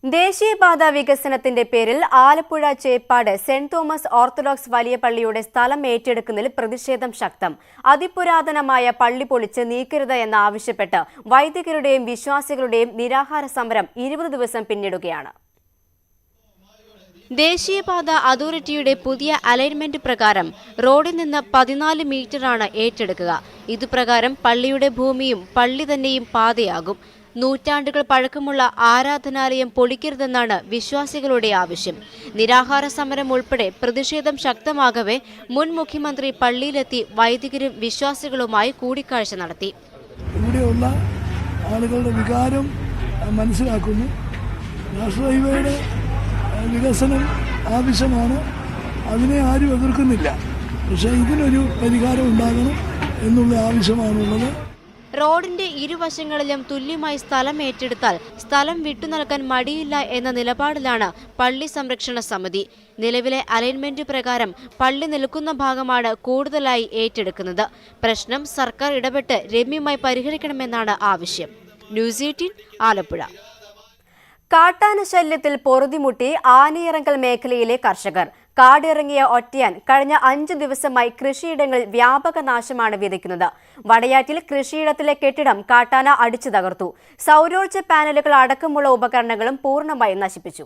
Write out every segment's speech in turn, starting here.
ദേശീയപാത വികസനത്തിന്റെ പേരിൽ Alappuzha Cheppad saint Thomas orthodox വലിയ പള്ളിയുടെ സ്ഥലം ഏറ്റെടുക്കുന്നതിൽ പ്രതിഷേധം ശക്തം. അതിപുരാതനമായ പള്ളി പൊളിച്ച് നീക്കരുത് എന്നാവശ്യപ്പെട്ട് വൈദികരുടെയും വിശ്വാസികളുടെയും നിരാഹാര സമരം 20 ദിവസം പിന്നിടുകയാണ്. ദേശീയപാത അതോറിറ്റിയുടെ പുതിയ അലൈൻമെന്റ് പ്രകാരം റോഡിൽ നിന്ന് 14 മീറ്ററാണ് ഏറ്റെടുക്കുക. ഇതുപ്രകാരം പള്ളിയുടെ ഭൂമിയും പള്ളി തന്നെയും പാതയാകും. നൂറ്റാണ്ടുകൾ പഴക്കമുള്ള ആരാധനാലയം പൊളിക്കരുതെന്നാണ് വിശ്വാസികളുടെ ആവശ്യം. നിരാഹാര സമരം ഉൾപ്പെടെ പ്രതിഷേധം ശക്തമാകവെ മുൻ മുഖ്യമന്ത്രി പള്ളിയിലെത്തി വൈദികരും വിശ്വാസികളുമായി കൂടിക്കാഴ്ച നടത്തി. ഇവിടെയുള്ള ആളുകളുടെ വികാരം മനസ്സിലാക്കുന്നു. നാഷണൽ ഹൈവേയുടെ വികസനം ആവശ്യമാണ്, അതിനെ ആരും എതിർക്കുന്നില്ല. പക്ഷേ ഇതിനൊരു പരിഹാരം ഉണ്ടാകണം എന്നുള്ള ആവശ്യമാണുള്ളത്. റോഡിന്റെ ഇരുവശങ്ങളിലും തുല്യമായി സ്ഥലം ഏറ്റെടുത്താൽ സ്ഥലം വിട്ടുനൽകാൻ മടിയില്ല എന്ന നിലപാടിലാണ് പള്ളി സംരക്ഷണ സമിതി. നിലവിലെ അലൈൻമെന്റ് പ്രകാരം പള്ളി നിൽക്കുന്ന ഭാഗമാണ് കൂടുതലായി ഏറ്റെടുക്കുന്നത്. പ്രശ്നം സർക്കാർ ഇടപെട്ട് രമ്യമായി പരിഹരിക്കണമെന്നാണ് ആവശ്യം. ന്യൂസ് 18 ആലപ്പുഴ. കാട്ടാന ശല്യത്തിൽ പൊറുതിമുട്ടി ആനയിറങ്കൽ മേഖലയിലെ കർഷകർ. കാടിറങ്ങിയ ഒറ്റയാൻ കഴിഞ്ഞ 5 ദിവസമായി കൃഷിയിടങ്ങളിൽ വ്യാപക നാശമാണ് വിതയ്ക്കുന്നത്. വടയാറ്റിൽ കൃഷിയിടത്തിലെ കെട്ടിടം കാട്ടാന അടിച്ചു തകർത്തു. സൗരോർജ്ജ പാനലുകൾ അടക്കമുള്ള ഉപകരണങ്ങളും പൂർണ്ണമായി നശിപ്പിച്ചു.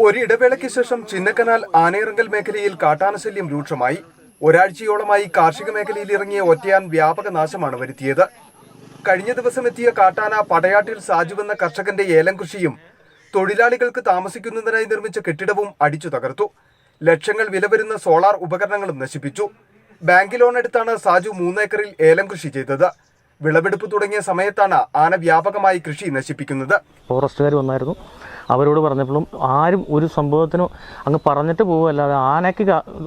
ഒരിടവേളയ്ക്ക് ശേഷം ചിന്നക്കനാൽ ആനയിറങ്കൽ മേഖലയിൽ കാട്ടാനശല്യം രൂക്ഷമായി. ഒരാഴ്ചയോളമായി കാർഷിക മേഖലയിൽ ഇറങ്ങിയ ഒറ്റയാൻ വ്യാപക നാശമാണ് വരുത്തിയത്. കഴിഞ്ഞ ദിവസം എത്തിയ കാട്ടാന പടയാട്ടിൽ സാജുവെന്ന കർഷകന്റെ ഏലം കൃഷിയും തൊഴിലാളികൾക്ക് താമസിക്കുന്നതിനായി നിർമ്മിച്ച കെട്ടിടവും അടിച്ചു തകർത്തു. ലക്ഷങ്ങൾ വില വരുന്ന സോളാർ ഉപകരണങ്ങളും നശിപ്പിച്ചു. ബാങ്ക് ലോൺ എടുത്താണ് സാജു 3 ഏക്കറിൽ ഏലം കൃഷി ചെയ്തത്. വിളവെടുപ്പ് തുടങ്ങിയ സമയത്താണ് ആന വ്യാപകമായി കൃഷി നശിപ്പിക്കുന്നത്. ഫോറസ്റ്റുകാർ വന്നായിരുന്നു. അവരോട് പറഞ്ഞപ്പോഴും ആരും ഒരു സംഭവത്തിനും അങ്ങ് പറഞ്ഞിട്ട് പോകുമല്ലാതെ ആനയ്ക്ക്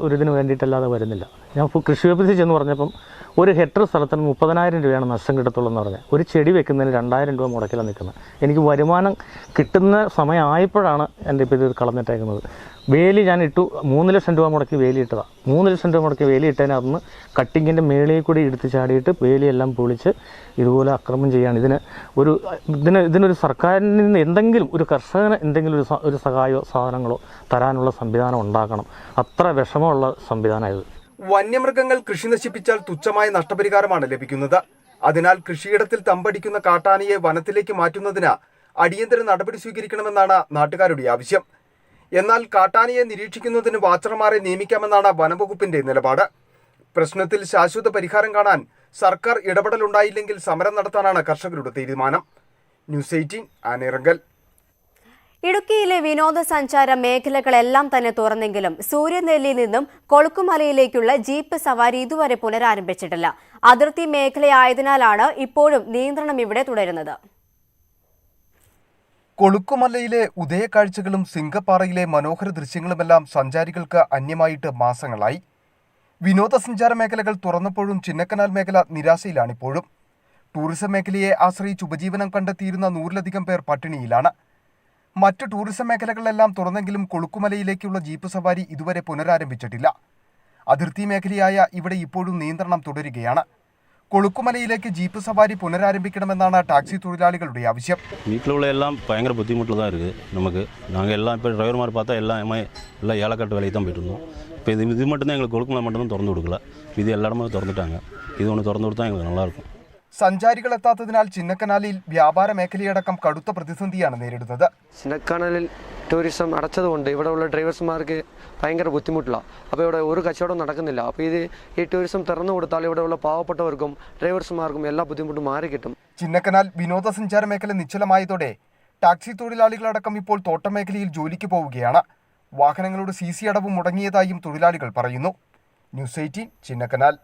ഒരിതിന് വേണ്ടിയിട്ടല്ലാതെ വരുന്നില്ല. ഞാൻ കൃഷി ഓഫീസിൽ ചെന്ന് പറഞ്ഞപ്പം 1 ഹെക്ടർ സ്ഥലത്തിന് 30,000 രൂപയാണ് നഷ്ടം കിട്ടത്തുള്ളൂ എന്ന് പറഞ്ഞത്. ഒരു ചെടി വെക്കുന്നതിന് 2,000 രൂപ മുടക്കിലാണ് നിൽക്കുന്നത്. എനിക്ക് വരുമാനം കിട്ടുന്ന സമയമായപ്പോഴാണ് എൻ്റെ ഇപ്പോൾ ഇത് കളഞ്ഞിട്ടേക്കുന്നത്. വേലി ഞാൻ ഇട്ടു, 3 ലക്ഷം രൂപ മുടക്കി വേലി ഇട്ടതാണ്. 3 ലക്ഷം രൂപ മുടക്കി വേലി ഇട്ടതിനകത്ത് കട്ടിങ്ങിൻ്റെ മേളിൽ കൂടി എടുത്ത് ചാടിയിട്ട് വേലിയെല്ലാം പൊളിച്ച് ഇതുപോലെ അക്രമം ചെയ്യാണ്. ഇതിനൊരു സർക്കാരിൽ നിന്ന് എന്തെങ്കിലും ഒരു കർഷകന് എന്തെങ്കിലും ഒരു സഹായമോ സാധനങ്ങളോ തരാനുള്ള സംവിധാനം ഉണ്ടാക്കണം. അത്ര വിഷമമുള്ള സംവിധാനമായത്. വന്യമൃഗങ്ങൾ കൃഷി നശിപ്പിച്ചാൽ തുച്ഛമായ നഷ്ടപരിഹാരമാണ് ലഭിക്കുന്നത്. അതിനാൽ കൃഷിയിടത്തിൽ തമ്പടിക്കുന്ന കാട്ടാനയെ വനത്തിലേക്ക് മാറ്റുന്നതിന് അടിയന്തര നടപടി സ്വീകരിക്കണമെന്നാണ് നാട്ടുകാരുടെ ആവശ്യം. എന്നാൽ കാട്ടാനയെ നിരീക്ഷിക്കുന്നതിന് വാച്ചർമാരെ നിയമിക്കാമെന്നാണ് വനംവകുപ്പിന്റെ നിലപാട്. പ്രശ്നത്തിൽ ശാശ്വത പരിഹാരം കാണാൻ സർക്കാർ ഇടപെടലുണ്ടായില്ലെങ്കിൽ സമരം നടത്താനാണ് കർഷകരുടെ തീരുമാനം. ന്യൂസ് 18 ആനയിറങ്കൽ. ഇടുക്കിയിലെ വിനോദസഞ്ചാര മേഖലകളെല്ലാം തന്നെ തുറന്നെങ്കിലും സൂര്യനെല്ലിയിൽ നിന്നും കൊളുക്കുമലയിലേക്കുള്ള ജീപ്പ് സവാരി ഇതുവരെ പുനരാരംഭിച്ചിട്ടില്ല. അതിർത്തി മേഖലയായതിനാലാണ് ഇപ്പോഴും നിയന്ത്രണം ഇവിടെ തുടരുന്നത്. കൊളുക്കുമലയിലെ ഉദയകാഴ്ചകളും സിംഗപ്പാറയിലെ മനോഹര ദൃശ്യങ്ങളുമെല്ലാം സഞ്ചാരികൾക്ക് അന്യമായിട്ട് മാസങ്ങളായി. വിനോദസഞ്ചാര മേഖലകൾ തുറന്നപ്പോഴും ചിന്നക്കനാൽ മേഖല നിരാശയിലാണിപ്പോഴും. ടൂറിസം മേഖലയെ ആശ്രയിച്ച് ഉപജീവനം കണ്ടെത്തിയിരുന്ന 100-ലധികം പേർ പട്ടിണിയിലാണ്. മറ്റ് ടൂറിസം മേഖലകളെല്ലാം തുറന്നെങ്കിലും കൊളുക്കുമലയിലേക്കുള്ള ജീപ്പ് സവാരി ഇതുവരെ പുനരാരംഭിച്ചിട്ടില്ല. അതിർത്തി മേഖലയായ ഇവിടെ ഇപ്പോഴും നിയന്ത്രണം തുടരുകയാണ്. കൊളുക്കുമലയിലേക്ക് ജീപ്പ് സവാരി പുനരാരംഭിക്കണമെന്നാണ് ടാക്സി തൊഴിലാളികളുടെ ആവശ്യം. വീട്ടിലുള്ള എല്ലാം ഭയങ്കര ബുദ്ധിമുട്ടുള്ളതാണ് இருக்குது നമുക്ക്. நாங்கள் எல்லாம் இப்போ டிரைவர்மார் பார்த்தா எல்லாம் ஏலக்காட்டு வேலைக்கு தான் போயிட்டு இருந்தோம். இப்போ இது மட்டும்தான் எங்களுக்கு கொழுக்குமலை மட்டும்தான் திறந்து கொடுக்கல. இது எல்லா இடமும் திறந்துட்டாங்க. இது ஒன்று திறந்து கொடுத்தா எங்களுக்கு நல்லாயிருக்கும். സഞ്ചാരികൾ എത്താത്തതിനാൽ ചിന്നക്കനാലിൽ വ്യാപാര മേഖലയടക്കം കടുത്ത പ്രതിസന്ധിയാണ് നേരിടുന്നത്. ചിന്നക്കനാലിൽ ടൂറിസം അടച്ചതുകൊണ്ട് ഇവിടെയുള്ള ഡ്രൈവേഴ്സുമാർക്ക് ഭയങ്കര ബുദ്ധിമുട്ടിലാണ്. അപ്പോൾ ഇവിടെ ഒരു കച്ചവടം നടക്കുന്നില്ല. അപ്പോൾ ഈ ടൂറിസം തുറന്നു കൊടുത്താൽ ഇവിടെയുള്ള പാവപ്പെട്ടവർക്കും ഡ്രൈവേഴ്സുമാർക്കും എല്ലാ ബുദ്ധിമുട്ടും മാറി കിട്ടും. ചിന്നക്കനാൽ വിനോദസഞ്ചാര മേഖല നിശ്ചലമായതോടെ ടാക്സി തൊഴിലാളികളടക്കം ഇപ്പോൾ തോട്ടമേഖലയിൽ ജോലിക്ക് പോവുകയാണ്. വാഹനങ്ങളുടെ CC അടവ് മുടങ്ങിയതായും തൊഴിലാളികൾ പറയുന്നു. ന്യൂസ് 18 ചിന്നക്കനാൽ.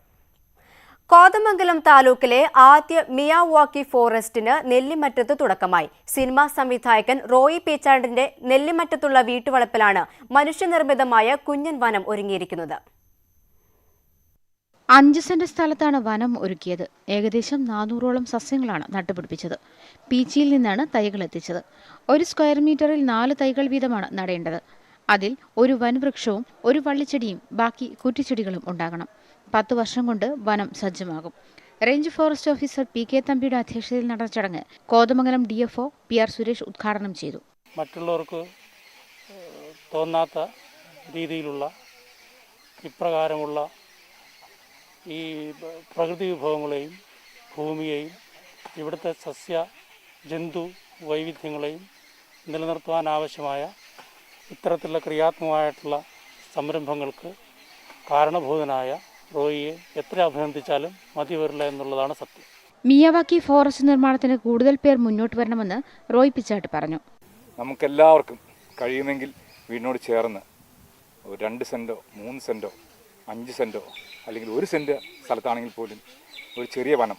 കോതമംഗലം താലൂക്കിലെ ആദ്യ മിയാവാക്കി ഫോറസ്റ്റിന് നെല്ലിമറ്റത്ത് തുടക്കമായി. സിനിമാ സംവിധായകൻ റോയി പേച്ചാണ്ടിന്റെ നെല്ലിമറ്റത്തുള്ള വീട്ടുവളപ്പിലാണ് മനുഷ്യനിർമ്മിതമായ കുഞ്ഞൻ വനം ഒരുങ്ങിയിരിക്കുന്നത്. 5 സെന്റ് സ്ഥലത്താണ് വനം ഒരുക്കിയത്. ഏകദേശം 400ഓളം സസ്യങ്ങളാണ് നട്ടുപിടിപ്പിച്ചത്. പീച്ചിയിൽ നിന്നാണ് തൈകൾ എത്തിച്ചത്. 1 സ്ക്വയർ മീറ്ററിൽ 4 തൈകൾ വീതമാണ് നടേണ്ടത്. അതിൽ ഒരു വൻവൃക്ഷവും ഒരു വള്ളിച്ചെടിയും ബാക്കി കുറ്റിച്ചെടികളും ഉണ്ടാകണം. 10 വർഷം കൊണ്ട് വനം സജ്ജമാകും. റേഞ്ച് ഫോറസ്റ്റ് ഓഫീസർ PK തമ്പിയുടെ അധ്യക്ഷതയിൽ നടന്ന ചടങ്ങ് കോതമംഗലം DFO PR സുരേഷ് ഉദ്ഘാടനം ചെയ്തു. മറ്റുള്ളവർക്ക് തോന്നാത്ത രീതിയിലുള്ള ഇപ്രകാരമുള്ള ഈ പ്രകൃതി വിഭവങ്ങളെയും ഭൂമിയെയും ഇവിടുത്തെ സസ്യ ജന്തു വൈവിധ്യങ്ങളെയും നിലനിർത്തുവാൻ ആവശ്യമായ ഇത്തരത്തിലുള്ള ക്രിയാത്മകമായിട്ടുള്ള സംരംഭങ്ങൾക്ക് കാരണഭൂതനായ റോയിയെ എത്ര അഭിനന്ദിച്ചാലും മതി വരില്ല എന്നുള്ളതാണ് സത്യം. മിയാവാക്കി ഫോറസ്റ്റ് നിർമ്മാണത്തിന് കൂടുതൽ പേർ മുന്നോട്ട് വരണമെന്ന് റോയ് പിച്ചാട്ട് പറഞ്ഞു. നമുക്കെല്ലാവർക്കും കഴിയുമെങ്കിൽ വീടിനോട് ചേർന്ന് 2 സെൻറ്റോ 3 സെൻറ്റോ 5 സെൻറ്റോ അല്ലെങ്കിൽ 1 സെൻറ്റ് സ്ഥലത്താണെങ്കിൽ പോലും ഒരു ചെറിയ വനം,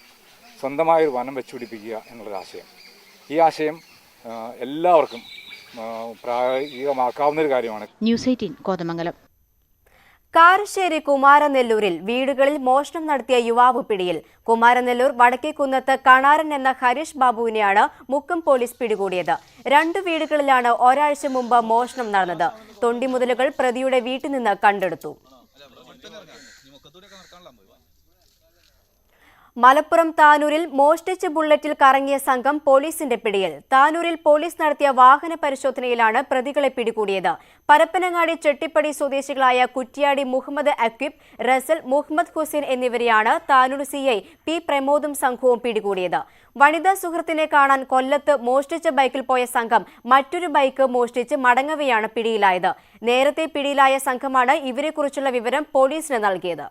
സ്വന്തമായൊരു വനം വെച്ചുപിടിപ്പിക്കുക എന്നുള്ളൊരു ആശയം. ഈ ആശയം എല്ലാവർക്കും പ്രായോഗികമാക്കാവുന്നൊരു കാര്യമാണ്. ന്യൂസ് 18 കോതമംഗലം. കാരശ്ശേരി കുമാരനെല്ലൂരിൽ വീടുകളിൽ മോഷണം നടത്തിയ യുവാവ് പിടിയിൽ. കുമാരനെല്ലൂർ വടക്കേക്കുന്നത്ത് കണാരൻ എന്ന ഹരീഷ് ബാബുവിനെയാണ് മുക്കം പോലീസ് പിടികൂടിയത്. 2 വീടുകളിലാണ് ഒരാഴ്ച മുമ്പ് മോഷണം നടന്നത്. തൊണ്ടിമുതലുകൾ പ്രതിയുടെ വീട്ടിൽ നിന്ന് കണ്ടെടുത്തു. മലപ്പുറം താനൂരിൽ മോഷ്ടിച്ച ബുള്ളറ്റിൽ കറങ്ങിയ സംഘം പോലീസിന്റെ പിടിയിൽ. താനൂരിൽ പോലീസ് നടത്തിയ വാഹന പരിശോധനയിലാണ് പ്രതികളെ പിടികൂടിയത്. പരപ്പനങ്ങാടി ചെട്ടിപ്പടി സ്വദേശികളായ കുറ്റ്യാടി മുഹമ്മദ് അക്വിബ്, റസൽ, മുഹമ്മദ് ഹുസൈൻ എന്നിവരെയാണ് താനൂർ CI P പ്രമോദും സംഘവും പിടികൂടിയത്. വനിതാ സുഹൃത്തിനെ കാണാൻ കൊല്ലത്ത് മോഷ്ടിച്ച ബൈക്കിൽ പോയ സംഘം മറ്റൊരു ബൈക്ക് മോഷ്ടിച്ച് മടങ്ങവെയാണ് പിടിയിലായത്. നേരത്തെ പിടിയിലായ സംഘമാണ് ഇവരെക്കുറിച്ചുള്ള വിവരം പോലീസിന് നൽകിയത്.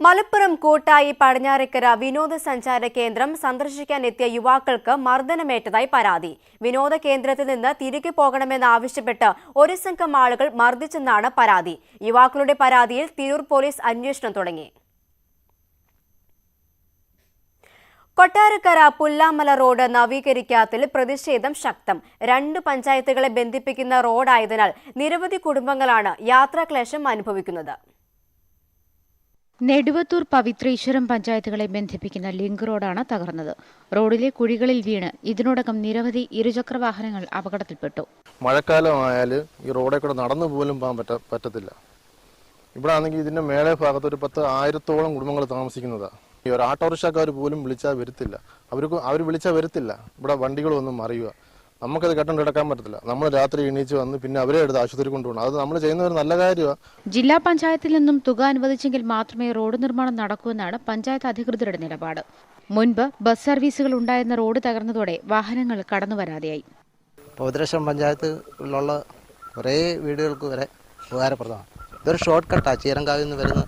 മലപ്പുറം കൂട്ടായി പടിഞ്ഞാറേക്കര വിനോദസഞ്ചാര കേന്ദ്രം സന്ദർശിക്കാനെത്തിയ യുവാക്കൾക്ക് മർദ്ദനമേറ്റതായി പരാതി. വിനോദ കേന്ദ്രത്തിൽ നിന്ന് തിരികെ പോകണമെന്നാവശ്യപ്പെട്ട് ഒരു സംഘം ആളുകൾ മർദ്ദിച്ചെന്നാണ് പരാതി. യുവാക്കളുടെ പരാതിയിൽ തിരൂർ പോലീസ് അന്വേഷണം തുടങ്ങി. കൊട്ടാരക്കര പുല്ലാമല റോഡ് നവീകരിക്കാത്തതിൽ പ്രതിഷേധം ശക്തം. 2 പഞ്ചായത്തുകളെ ബന്ധിപ്പിക്കുന്ന റോഡായതിനാൽ നിരവധി കുടുംബങ്ങളാണ് യാത്രാക്ലേശം അനുഭവിക്കുന്നത്. നെടുവത്തൂർ പവിത്രേശ്വരം പഞ്ചായത്തുകളെ ബന്ധിപ്പിക്കുന്ന ലിങ്ക് റോഡാണ് തകർന്നത്. റോഡിലെ കുഴികളിൽ വീണ് ഇതിനോടകം നിരവധി ഇരുചക്ര വാഹനങ്ങൾ അപകടത്തിൽപ്പെട്ടു. മഴക്കാലമായാൽ ഈ റോഡിൽ കൂടെ നടന്നു പോലും പോകാൻ പറ്റത്തില്ല. ഇവിടെ ആണെങ്കിൽ ഇതിന്റെ മേലെ ഭാഗത്ത് ഒരു 10,000-ഓളം കുടുംബങ്ങൾ താമസിക്കുന്നതാണ്. ഈ ഒരു ഓട്ടോറിക്ഷക്കാർ പോലും വിളിച്ചാൽ വരത്തില്ല. അവർ വിളിച്ചാൽ വരത്തില്ല. ഇവിടെ വണ്ടികളൊന്നും മറിയുക. നമുക്കത് കെട്ടം കിടക്കാൻ പറ്റത്തില്ല. നമ്മൾ രാത്രി എണീച്ച് വന്ന് പിന്നെ അവരെ എടുത്ത് ആശുപത്രി കൊണ്ടുപോകണം. അത് നമ്മൾ ചെയ്യുന്ന ഒരു നല്ല കാര്യമാണ്. ജില്ലാ പഞ്ചായത്തിൽ നിന്നും തുക അനുവദിച്ചെങ്കിൽ മാത്രമേ റോഡ് നിർമ്മാണം നടക്കൂവെന്നാണ് പഞ്ചായത്ത് അധികൃതരുടെ നിലപാട്. മുൻപ് ബസ് സർവീസുകൾ ഉണ്ടായിരുന്ന റോഡ് തകർന്നതോടെ വാഹനങ്ങൾ കടന്നുവരാതെയായി. പവിത്രേശ്വരം പഞ്ചായത്തിലുള്ള കുറേ വീടുകൾക്ക് വരെ ഉപകാരപ്രദമാണ്. ഇതൊരു ഷോർട്ട് കട്ടാണ്. ചീരങ്കാവിൽ നിന്ന് വരുന്ന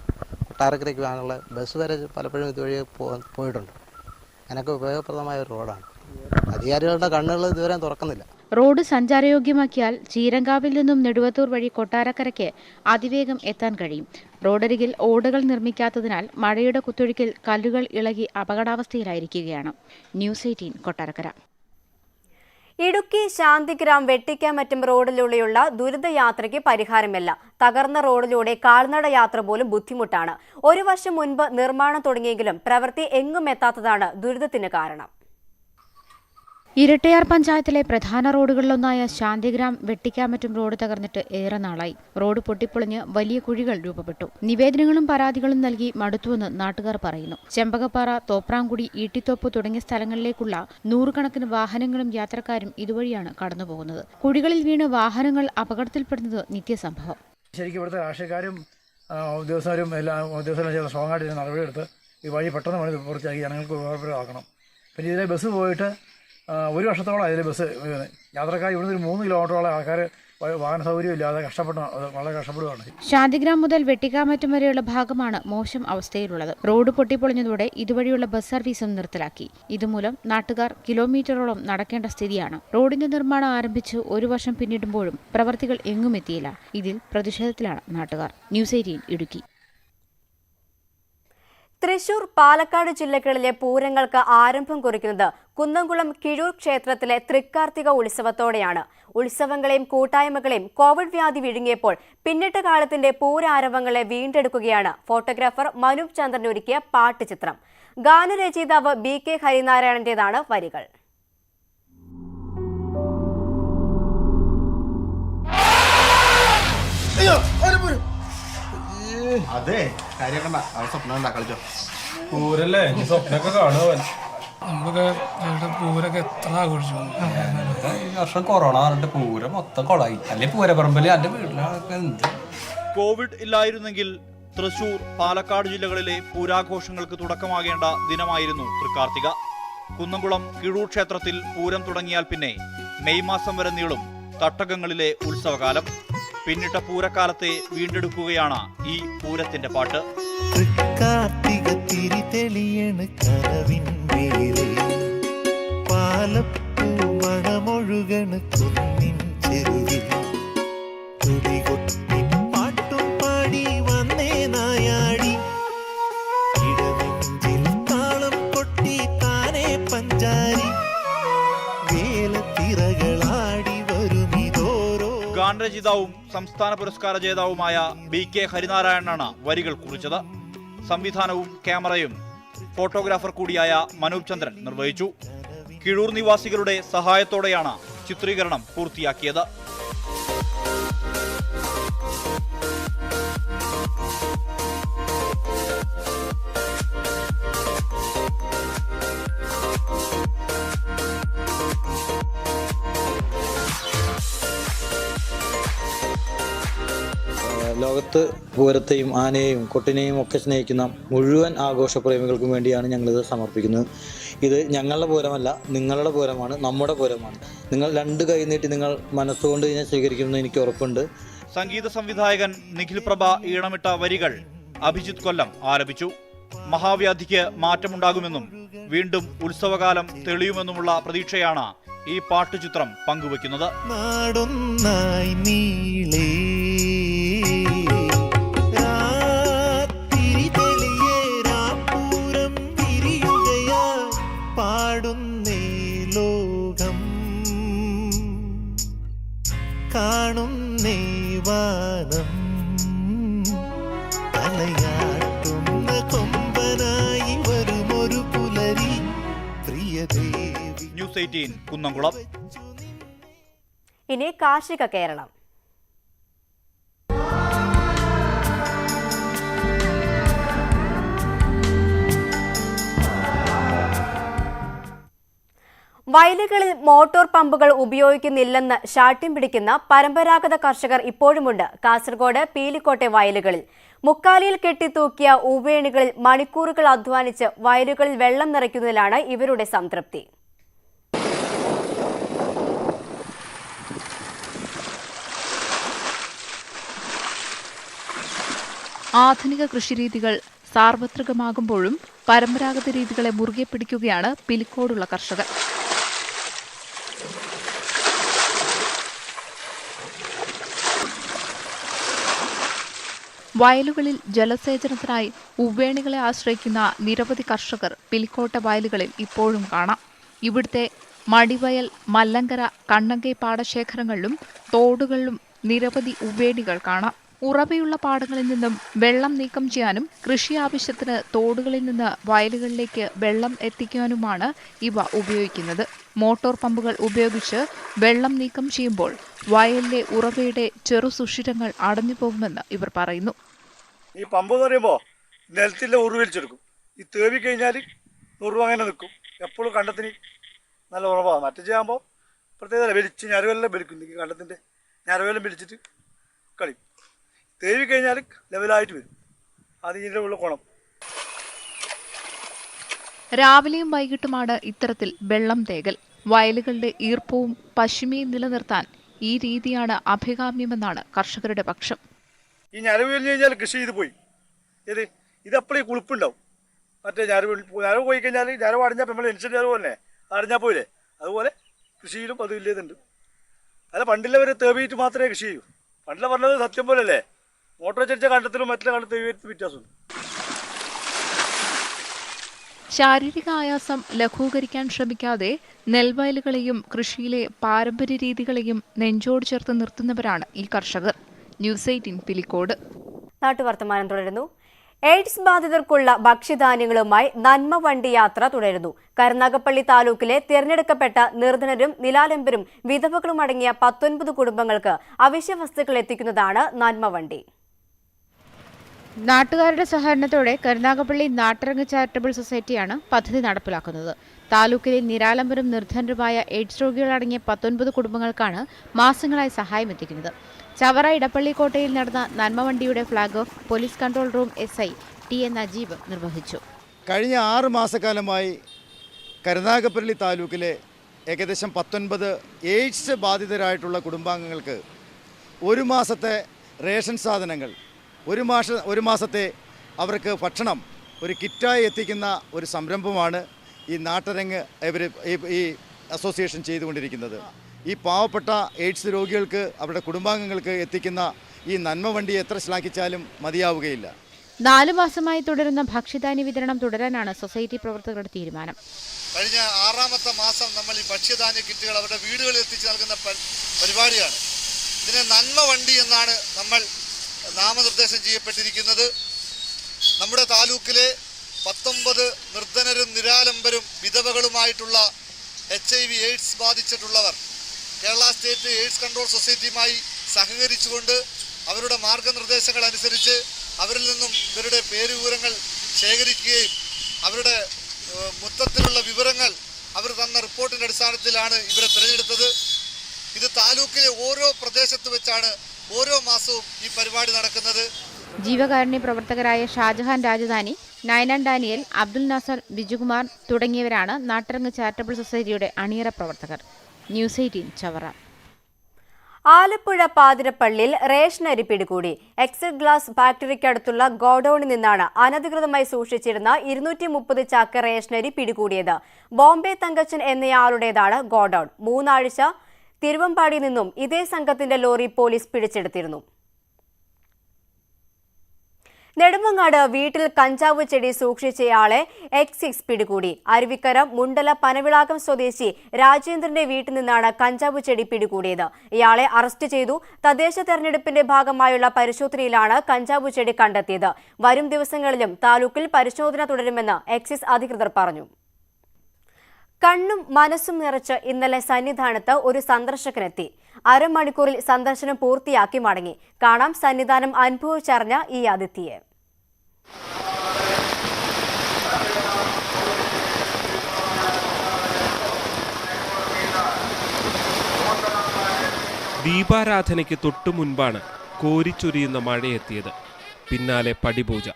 കൊട്ടാരക്കരയ്ക്ക് പോകാനുള്ള ബസ് വരെ പലപ്പോഴും ഇതുവഴി പോയിട്ടുണ്ട്. അതിനൊക്കെ ഉപയോഗപ്രദമായ ഒരു റോഡാണ്. അധികാരികളുടെ കണ്ണുകൾ ഇതുവരെ തുറക്കുന്നില്ല. റോഡ് സഞ്ചാരയോഗ്യമാക്കിയാൽ ചീരങ്കാവിൽ നിന്നും നെടുവത്തൂർ വഴി കൊട്ടാരക്കരയ്ക്ക് അതിവേഗം എത്താൻ കഴിയും. റോഡരികിൽ ഓടുകൾ നിർമ്മിക്കാത്തതിനാൽ മഴയുടെ കുത്തൊഴുക്കിൽ കല്ലുകൾ ഇളകി അപകടാവസ്ഥയിലായിരിക്കുകയാണ്. ന്യൂസ് 18 കൊട്ടാരക്കര. ഇടുക്കി ശാന്തിഗ്രാം വെട്ടിക്കാമറ്റം റോഡിലൂടെയുള്ള ദുരിതയാത്രയ്ക്ക് പരിഹാരമില്ല. തകർന്ന റോഡിലൂടെ കാൽനട യാത്ര പോലും ബുദ്ധിമുട്ടാണ്. 1 വർഷം മുൻപ് നിർമ്മാണം തുടങ്ങിയെങ്കിലും പ്രവൃത്തി എങ്ങും എത്താത്തതാണ് ദുരിതത്തിന് കാരണം. ഇരട്ടയാർ പഞ്ചായത്തിലെ പ്രധാന റോഡുകളിലൊന്നായ ശാന്തിഗ്രാം വെട്ടിക്കാമറ്റം റോഡ് തകർന്നിട്ട് ഏറെ നാളായി. റോഡ് പൊട്ടിപ്പൊളിഞ്ഞ് വലിയ കുഴികൾ രൂപപ്പെട്ടു. നിവേദനങ്ങളും പരാതികളും നൽകി മടുത്തുവെന്ന് നാട്ടുകാർ പറയുന്നു. ചെമ്പകപ്പാറ, തോപ്രാംകുടി, ഈട്ടിത്തോപ്പ് തുടങ്ങിയ സ്ഥലങ്ങളിലേക്കുള്ള 100 കണക്കിന് വാഹനങ്ങളും യാത്രക്കാരും ഇതുവഴിയാണ് കടന്നുപോകുന്നത്. കുഴികളിൽ വീണ് വാഹനങ്ങൾ അപകടത്തിൽപ്പെടുന്നത് നിത്യസംഭവം. ശരിക്കും ഇവിടുത്തെ രാഷ്ട്രീയക്കാരും ഉദ്യോഗസ്ഥരും എല്ലാം സ്ട്രോങ്ങായിട്ട് നടപടിയെടുത്ത് ഈ വഴി പെട്ടെന്ന് പണി പൂർത്തിയാക്കി ജനങ്ങൾക്ക് ഉപകാരപ്രദമാക്കണം. പിന്നെ ഇതിലെ ബസ് പോയിട്ട് 1 വർഷത്തോളം അതിൽ ബസ് യാത്രക്കാർ ഇവിടുന്ന് ഒരു 3 കിലോമീറ്ററോളം ആൾക്കാർ വാഹന സൗകര്യം ഇല്ലാതെ വളരെ കഷ്ടപ്പെടുകയാണ്. ശാന്തിഗ്രാം മുതൽ വെട്ടിക്കാമറ്റം വരെയുള്ള ഭാഗമാണ് മോശം അവസ്ഥയിലുള്ളത്. റോഡ് പൊട്ടിപ്പൊളിഞ്ഞതോടെ ഇതുവഴിയുള്ള ബസ് സർവീസും നിർത്തലാക്കി. ഇതുമൂലം നാട്ടുകാർ കിലോമീറ്ററോളം നടക്കേണ്ട സ്ഥിതിയാണ്. റോഡിന്റെ നിർമ്മാണം ആരംഭിച്ച് 1 വർഷം പിന്നിടുമ്പോഴും പ്രവർത്തികൾ എങ്ങും എത്തിയില്ല. ഇതിൽ പ്രതിഷേധത്തിലാണ് നാട്ടുകാർ. ന്യൂസ് 18 ഇടുക്കി. തൃശൂർ, പാലക്കാട് ജില്ലകളിലെ പൂരങ്ങൾക്ക് ആരംഭം കുറിക്കുന്നത് കുന്നംകുളം കിഴൂർ ക്ഷേത്രത്തിലെ തൃക്കാർത്തിക ഉത്സവത്തോടെയാണ്. ഉത്സവങ്ങളെയും കൂട്ടായ്മകളെയും കോവിഡ് വ്യാധി വിഴുങ്ങിയപ്പോൾ പിന്നിട്ട കാലത്തിന്റെ പൂരാരവങ്ങളെ വീണ്ടെടുക്കുകയാണ് ഫോട്ടോഗ്രാഫർ മനൂപ് ചന്ദ്രൻ ഒരുക്കിയ പാട്ടുചിത്രം. ഗാനരചയിതാവ് BK ഹരിനാരായണന്റേതാണ് വരികൾ. അതെ കാര്യക്കണ്ട അവൻ സ്വപ്നം കളിച്ചോ. പൂരല്ലേ സ്വപ്നമൊക്കെ കാണുവൻ. നമ്മളൊക്കെ പൂരൊക്കെ എത്ര ആഘോഷിച്ചു. ഈ വർഷം കൊറോണ പറഞ്ഞിട്ട് പൂരം മൊത്തം കൊളായി. അല്ലെ പൂരപ്പറമ്പില് എന്റെ വീട്ടിലൊക്കെ എന്ത്. കോവിഡ് ഇല്ലായിരുന്നെങ്കിൽ തൃശൂർ, പാലക്കാട് ജില്ലകളിലെ പൂരാഘോഷങ്ങൾക്ക് തുടക്കമാകേണ്ട ദിനമായിരുന്നു തൃക്കാർത്തിക. കുന്നംകുളം കിഴൂർ ക്ഷേത്രത്തിൽ പൂരം തുടങ്ങിയാൽ പിന്നെ മെയ് മാസം വരെ നീളും തട്ടകങ്ങളിലെ ഉത്സവകാലം. പിന്നിട്ട പൂരക്കാലത്തെ വീണ്ടെടുക്കുകയാണ് ഈ പൂരത്തിന്റെ പാട്ട്. ഗാനരചയിതാവും സംസ്ഥാന പുരസ്കാര ജേതാവുമായ BK ഹരിനാരായണനാണ് വരികൾ കുറിച്ചത്. സംവിധാനവും ക്യാമറയും ഫോട്ടോഗ്രാഫർ കൂടിയായ മനൂപ് ചന്ദ്രൻ നിർവഹിച്ചു. കിഴൂർ നിവാസികളുടെ സഹായത്തോടെയാണ് ചിത്രീകരണം പൂർത്തിയാക്കിയത്. ലോകത്ത് പൂരത്തെയും ആനയെയും കൊട്ടിനെയും ഒക്കെ സ്നേഹിക്കുന്ന മുഴുവൻ ആഘോഷപ്രേമികൾക്കും വേണ്ടിയാണ് ഞങ്ങളിത് സമർപ്പിക്കുന്നത്. ഇത് ഞങ്ങളുടെ പൂരമല്ല, നിങ്ങളുടെ പൂരമാണ്, നമ്മുടെ പൂരമാണ്. നിങ്ങൾ രണ്ട് കൈ നീട്ടി നിങ്ങൾ മനസ്സുകൊണ്ട് ഇതിനെ സ്വീകരിക്കുമെന്ന് എനിക്ക് ഉറപ്പുണ്ട്. സംഗീത സംവിധായകൻ നിഖിൽ പ്രഭ ഈണമിട്ട വരികൾ അഭിജിത്ത് കൊല്ലം ആലപിച്ചു. മഹാവ്യാധിക്ക് മാറ്റമുണ്ടാകുമെന്നും വീണ്ടും ഉത്സവകാലം തെളിയുമെന്നുമുള്ള പ്രതീക്ഷയാണ് ഈ പാട്ടുചിത്രം പങ്കുവെക്കുന്നത്. കാണുന്നേ വാനം തലയാട്ടുന്ന കൊമ്പനായി വരുമൊരു പുലരി പ്രിയദേവി. ന്യൂസ് 18 കുന്നംകുളം. ഇനി കാർഷിക കേരളം. വയലുകളിൽ മോട്ടോർ പമ്പുകൾ ഉപയോഗിക്കുന്നില്ലെന്ന് ശാഠ്യം പിടിക്കുന്ന പരമ്പരാഗത കർഷകർ ഇപ്പോഴുമുണ്ട് കാസർഗോഡ് പീലിക്കോട്ടെ വയലുകളിൽ. മുക്കാലിയിൽ കെട്ടിത്തൂക്കിയ ഊവേണികളിൽ മണിക്കൂറുകൾ അധ്വാനിച്ച് വയലുകളിൽ വെള്ളം നിറയ്ക്കുന്നതിലാണ് ഇവരുടെ സംതൃപ്തി. ആധുനിക കൃഷിരീതികൾ സാർവത്രികമാകുമ്പോഴും പരമ്പരാഗത രീതികളെ മുറുകെ പിടിക്കുകയാണ് പിലിക്കോടുള്ള കർഷകർ. വയലുകളിൽ ജലസേചനത്തിനായി ഉവ്വേണികളെ ആശ്രയിക്കുന്ന നിരവധി കർഷകർ പിലിക്കോട്ടെ വയലുകളിൽ ഇപ്പോഴും കാണാം. ഇവിടുത്തെ മടിവയൽ, മല്ലങ്കര, കണ്ണങ്കൈ പാടശേഖരങ്ങളിലും തോടുകളിലും നിരവധി ഉവ്വേണികൾ കാണാം. ഉറവയുള്ള പാടങ്ങളിൽ നിന്നും വെള്ളം നീക്കം ചെയ്യാനും കൃഷി ആവശ്യത്തിന് തോടുകളിൽ നിന്ന് വയലുകളിലേക്ക് വെള്ളം എത്തിക്കാനുമാണ് ഇവ ഉപയോഗിക്കുന്നത്. മോട്ടോർ പമ്പുകൾ ഉപയോഗിച്ച് വെള്ളം നീക്കം ചെയ്യുമ്പോൾ വയലിലെ ഉറവയുടെ ചെറു സുഷിരങ്ങൾ അടഞ്ഞു പോകുമെന്ന് ഇവർ പറയുന്നു. ഈ പമ്പ് എന്ന് പറയുമ്പോൾ നിലത്തിൻ്റെ ഉറവ് വലിച്ചെടുക്കും. ഈ തേവി കഴിഞ്ഞാൽ ഉറവ് അങ്ങനെ നിൽക്കും. എപ്പോഴും കണ്ടത്തിന് നല്ല ഉറവാണ്. മറ്റു ചെയ്യുമ്പോൾ പ്രത്യേകത വലിച്ച് ഞരവെല്ലാം വലിക്കും. കണ്ടത്തിൻ്റെ ഞരവെല്ലാം വലിച്ചിട്ട് കളി തേവി കഴിഞ്ഞാൽ ലെവലായിട്ട് വരും. അത് ഇതിൻ്റെ ഉള്ള ഗുണം. രാവിലെയും വൈകിട്ടുമാണ് ഇത്തരത്തിൽ വെള്ളം തേകൽ. വയലുകളുടെ ഈർപ്പവും പശിമയും നിലനിർത്താൻ ഈ രീതിയാണ് അഭികാമ്യമെന്നാണ് കർഷകരുടെ പക്ഷം. ഈ ഞരവ് കഴിഞ്ഞ് കഴിഞ്ഞാൽ കൃഷി ചെയ്ത് പോയി ഇതപ്പോഴേ കുളിപ്പുണ്ടാവും. മറ്റേ ഞരവ് പോയി കഴിഞ്ഞാൽ ഞരവ് അടഞ്ഞാൽ നമ്മൾ എൻഷൻ ഞരവ് തന്നെ അടഞ്ഞാൽ പോയില്ലേ, അതുപോലെ കൃഷിയിലും അത് ഇല്ലേതുണ്ട്. അല്ല പണ്ടില്ലവർ തേവിയിട്ട് മാത്രമേ കൃഷി ചെയ്യൂ. പണ്ടില്ല പറഞ്ഞത് സത്യം പോലല്ലേ. മോട്ടോർ വെച്ചടിച്ച കണ്ടത്തിലും മറ്റുള്ള കണ്ടത്തിൽ വ്യത്യാസമുണ്ട്. ശാരീരിക ആയാസം ലഘൂകരിക്കാൻ ശ്രമിക്കാതെ നെൽവയലുകളെയും കൃഷിയിലെ പാരമ്പര്യ രീതികളെയും നെഞ്ചോട് ചേർത്ത് നിർത്തുന്നവരാണ് ഈ കർഷകർ. ന്യൂസ് 18 പിലിക്കോട്. നാട്ടുവർത്തമാനം തുടരുന്നു. എയ്ഡ്സ് ബാധിതർക്കുള്ള ഭക്ഷ്യധാന്യങ്ങളുമായി നന്മ വണ്ടി യാത്ര തുടരുന്നു. കരുനാഗപ്പള്ളി താലൂക്കിലെ തിരഞ്ഞെടുക്കപ്പെട്ട നിർധനരും നിലാലംബരും വിധവകളും അടങ്ങിയ 19 കുടുംബങ്ങൾക്ക് അവശ്യ വസ്തുക്കൾ എത്തിക്കുന്നതാണ് നന്മ വണ്ടി. നാട്ടുകാരുടെ സഹകരണത്തോടെ കരുനാഗപ്പള്ളി നാട്ടരങ്ങ് ചാരിറ്റബിൾ സൊസൈറ്റിയാണ് പദ്ധതി നടപ്പിലാക്കുന്നത്. താലൂക്കിലെ നിരാലംബരും നിർധനരുമായ എയ്ഡ്സ് രോഗികളടങ്ങിയ 19 കുടുംബങ്ങൾക്കാണ് മാസങ്ങളായി സഹായം എത്തിക്കുന്നത്. ചവറ ഇടപ്പള്ളിക്കോട്ടയിൽ നടന്ന നന്മവണ്ടിയുടെ flag off police control room SI TN Najeeb നിർവഹിച്ചു. കഴിഞ്ഞ 6 മാസക്കാലമായി കരുനാഗപ്പള്ളി താലൂക്കിലെ ഏകദേശം 19 എയ്ഡ്സ് ബാധിതരായിട്ടുള്ള കുടുംബാംഗങ്ങൾക്ക് ഒരു മാസത്തെ റേഷൻ സാധനങ്ങൾ, ഒരു മാസത്തെ അവർക്ക് ഭക്ഷണം ഒരു കിറ്റായി എത്തിക്കുന്ന ഒരു സംരംഭമാണ് ഈ നാട്ടരങ്ങ് ഈ അസോസിയേഷൻ ചെയ്തുകൊണ്ടിരിക്കുന്നത്. ഈ പാവപ്പെട്ട എയ്ഡ്സ് രോഗികൾക്ക് അവരുടെ കുടുംബാംഗങ്ങൾക്ക് എത്തിക്കുന്ന ഈ നന്മ വണ്ടി എത്ര ശ്ലാഘിച്ചാലും മതിയാവുകയില്ല. 4 മാസമായി തുടരുന്ന ഭക്ഷ്യധാന്യ വിതരണം തുടരാനാണ് സൊസൈറ്റി പ്രവർത്തകരുടെ തീരുമാനം. കഴിഞ്ഞ 6ാമത്തെ മാസം നമ്മൾ ഈ ഭക്ഷ്യധാന്യ കിറ്റുകൾ അവരുടെ വീടുകളിൽ എത്തിച്ചു നൽകുന്ന പരിപാടിയാണ്. ഇതിനെ നന്മ വണ്ടി എന്നാണ് നമ്മൾ നാമനിർദ്ദേശം ചെയ്യപ്പെട്ടിരിക്കുന്നത്. നമ്മുടെ താലൂക്കിലെ 19 നിർധനരും നിരാലംബരും വിധവകളുമായിട്ടുള്ള HIV എയ്ഡ്സ് ബാധിച്ചിട്ടുള്ളവർ കേരള സ്റ്റേറ്റ് എയ്ഡ്സ് കൺട്രോൾ സൊസൈറ്റിയുമായി സഹകരിച്ചുകൊണ്ട് അവരുടെ മാർഗനിർദ്ദേശങ്ങൾ അനുസരിച്ച് അവരിൽ നിന്നും ഇവരുടെ പേരുവിവരങ്ങൾ ശേഖരിക്കുകയും അവരുടെ മൊത്തത്തിലുള്ള വിവരങ്ങൾ അവർ തന്ന റിപ്പോർട്ടിൻ്റെ അടിസ്ഥാനത്തിലാണ് ഇവരെ തിരഞ്ഞെടുത്തത്. ഇത് താലൂക്കിലെ ഓരോ പ്രദേശത്ത് വെച്ചാണ് ഓരോ മാസവും ഈ പരിപാടി നടക്കുന്നത്. ജീവകാരുണ്യ പ്രവർത്തകരായ ഷാജഹാൻ രാജധാനി, നയനാൻ ഡാനിയൽ, അബ്ദുൽ നാസർ, ബിജുകുമാർ തുടങ്ങിയവരാണ് നാട്ടരങ്ങ് ചാരിറ്റബിൾ സൊസൈറ്റിയുടെ അണിയറ പ്രവർത്തകർ. ന്യൂസ് 18 ചവറ. ആലപ്പുഴ പാതിരപ്പള്ളിയിൽ റേഷനരി പിടികൂടി. എക്സിറ്റ് ഗ്ലാസ് ഫാക്ടറിക്കടുത്തുള്ള ഗോഡൌണിൽ നിന്നാണ് അനധികൃതമായി സൂക്ഷിച്ചിരുന്ന 230 ചാക്ക് റേഷനരി പിടികൂടിയത്. ബോംബെ തങ്കച്ചൻ എന്നയാളുടേതാണ് ഗോഡൌൺ. 3 ആഴ്ച തിരുവമ്പാടിയിൽ നിന്നും ഇതേ സംഘത്തിന്റെ ലോറി പോലീസ് പിടിച്ചെടുത്തിരുന്നു. നെടുമങ്ങാട് വീട്ടിൽ കഞ്ചാവ് ചെടി സൂക്ഷിച്ചയാളെ എക്സൈസ് പിടികൂടി. അരുവിക്കര മുണ്ടല പനവിളാകം സ്വദേശി രാജേന്ദ്രന്റെ വീട്ടിൽ നിന്നാണ് കഞ്ചാവ് ചെടി പിടികൂടിയത്. ഇയാളെ അറസ്റ്റ് ചെയ്തു. തദ്ദേശ തെരഞ്ഞെടുപ്പിന്റെ ഭാഗമായുള്ള പരിശോധനയിലാണ് കഞ്ചാവ് ചെടി കണ്ടെത്തിയത്. വരും ദിവസങ്ങളിലും താലൂക്കിൽ പരിശോധന തുടരുമെന്ന് എക്സൈസ് അധികൃതർ പറഞ്ഞു. കണ്ണും മനസ്സും നിറച്ച് ഇന്നലെ സന്നിധാനത്ത് ഒരു സന്ദർശകനെത്തി. അരമണിക്കൂറിൽ സന്ദർശനം പൂർത്തിയാക്കി മടങ്ങി. കാണാം സന്നിധാനം അനുഭവിച്ചറിഞ്ഞ ഈ അതിഥിയെ. ദീപാരാധനയ്ക്ക് തൊട്ടു മുൻപാണ് കോരിച്ചൊരിയുന്ന മഴയെത്തിയത്. പിന്നാലെ പടിപൂജ.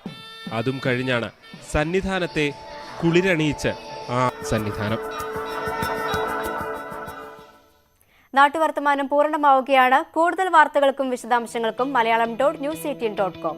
അതും കഴിഞ്ഞാണ് സന്നിധാനത്തെ കുളിരണിയിച്ച് ആ സന്നിധാനം. നാട്ടുവർത്തമാനം പൂർണ്ണമാവുകയാണ്. കൂടുതൽ വാർത്തകൾക്കും വിശദാംശങ്ങൾക്കും malayalam.news18.com.